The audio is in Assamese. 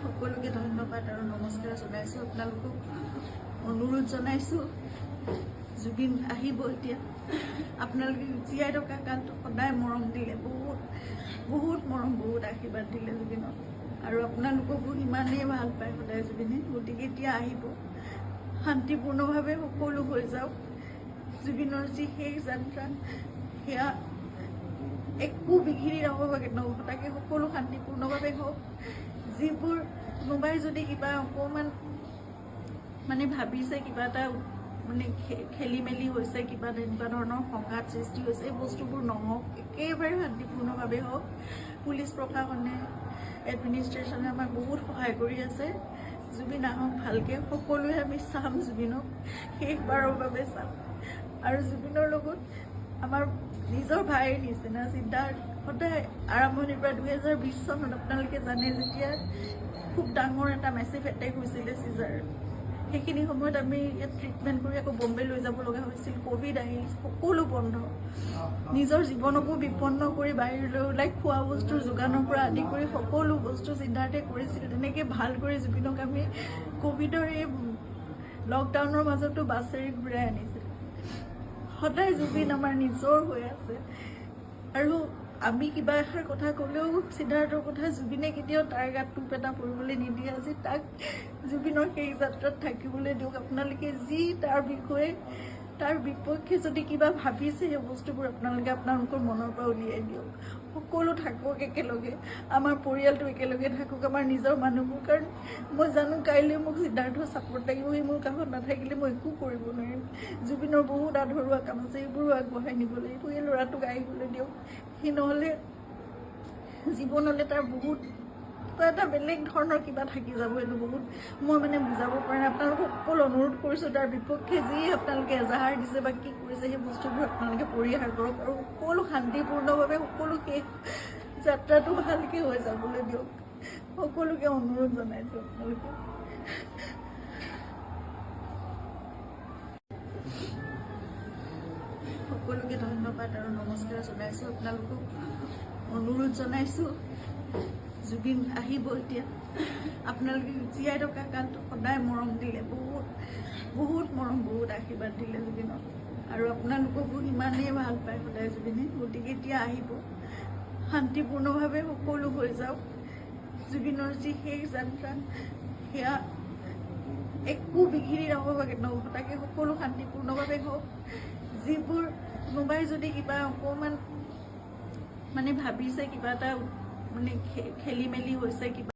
সকলোকে ধন্যবাদ আৰু নমস্কাৰ জনাইছোঁ। আপোনালোকক অনুৰোধ জনাইছোঁ, জুবিন আহিব এতিয়া। আপোনালোকে জীয়াই থকা কালটো সদায় মৰম দিলে, বহুত বহুত মৰম, বহুত আশীৰ্বাদ দিলে জুবিনক, আৰু আপোনালোককো ইমানেই ভাল পায় সদায় জুবিনে। গতিকে এতিয়া আহিব, শান্তিপূৰ্ণভাৱে সকলো হৈ যাওক। জুবিনৰ যি শেষ যাত্ৰা, সেয়া একো বিঘিনি নঘটাকে সকলো শান্তিপূৰ্ণভাৱে হওক। যিবোৰ কোনোবাই যদি কিবা অকণমান ভাবিছে, কিবা এটা খেলি মেলি হৈছে, কিবা তেনেকুৱা ধৰণৰ সংঘাত সৃষ্টি হৈছে, এই বস্তুবোৰ নহওক, একেবাৰে শান্তিপূৰ্ণভাৱে হওক। পুলিচ প্ৰশাসনে, এডমিনিষ্ট্ৰেশ্যনে আমাক বহুত সহায় কৰি আছে। জুবিন আহক ভালকৈ, সকলোৱে আমি চাম, জুবিনক শেষবাৰৰ বাবে চাম। আৰু জুবিনৰ লগত আমাৰ নিজৰ ভাইৰ নিচিনা চিন্তাধাৰা সদায় আৰম্ভণিৰ পৰা 2020 চনত আপোনালোকে জানে, যেতিয়া খুব ডাঙৰ এটা মেচিভ এটেক হৈছিলে চিজাৰ, সেইখিনি সময়ত আমি ইয়াত ট্ৰিটমেণ্ট কৰি আকৌ বম্বে লৈ যাব লগা হৈছিল। ক'ভিড আহিল, সকলো বন্ধ, নিজৰ জীৱনকো বিপন্ন কৰি বাহিৰলৈ ওলাই খোৱা বস্তুৰ যোগানৰ পৰা আদি কৰি সকলো বস্তু চিন্তাতে কৰিছিল। তেনেকৈ ভাল কৰি জুবিনক আমি ক'ভিডৰ এই লকডাউনৰ মাজতো বাছেৰে ঘূৰাই আনিছিল। সদায় জুবিন আমাৰ নিজৰ হৈ আছে, আৰু আমি কিবা এষাৰ কথা ক'লেও সিদ্ধাৰ্থৰ কথা জুবিনে কেতিয়াও তাৰ গাত টোপ এটা পৰিবলৈ নিদিয়ে। আজি তাক জুবিনৰ সেই যাত্ৰাত থাকিবলৈ দিয়ক। আপোনালোকে যি তাৰ বিষয়ে, তাৰ বিপক্ষে যদি কিবা ভাবিছে, সেই বস্তুবোৰ আপোনালোকৰ মনৰ পৰা উলিয়াই দিয়ক। সকলো থাকক একেলগে, আমাৰ পৰিয়ালটো একেলগে থাকক, আমাৰ নিজৰ মানুহবোৰ। কাৰণ মই জানো কাইলৈ মোক সিদ্ধাৰ্থৰ ছাপোৰ্ট লাগিব, সি মোৰ কাষত নাথাকিলে মই একো কৰিব নোৱাৰিম। জুবিনৰ বহুত আধৰুৱা কাম আছে, এইবোৰো আগবঢ়াই নিব লাগিব। এই ল'ৰাটোক আহিবলৈ দিয়ক, সি নহ'লে জীৱনলৈ তাৰ বহুত এটা বেলেগ ধৰণৰ কিবা থাকি যাব। এইটো বহুত মই বুজাব পৰা নাই। আপোনালোকক সকলো অনুৰোধ কৰিছোঁ, তাৰ বিপক্ষে যি আপোনালোকে এজাহাৰ দিছে বা কি কৰিছে, সেই বস্তুবোৰ আপোনালোকে পৰিহাৰ কৰক, আৰু সকলো শান্তিপূৰ্ণভাৱে সকলো শেষ যাত্ৰাটো ভালকৈ হৈ যাবলৈ দিয়ক। সকলোকে অনুৰোধ জনাইছোঁ আপোনালোকে। সকলোকে ধন্যবাদ আৰু নমস্কাৰ জনাইছোঁ। আপোনালোকক অনুৰোধ জনাইছোঁ, জুবিন আহিব এতিয়া। আপোনালোকে জীয়াই থকা কালটো সদায় মৰম দিলে, বহুত বহুত মৰম, বহুত আশীৰ্বাদ দিলে জুবিনক, আৰু আপোনালোককো ইমানেই ভাল পায় সদায় জুবিনে। গতিকে এতিয়া আহিব, শান্তিপূৰ্ণভাৱে সকলো হৈ যাওক। জুবিনৰ যি শেষ যাত্ৰা, সেয়া একো বিঘিনি নঘটাকে সকলো শান্তিপূৰ্ণভাৱে হওক। যিবোৰ কোনোবাই যদি কিবা অকণমান ভাবিছে, কিবা এটা খেলি মেলি হৈছে, কিবা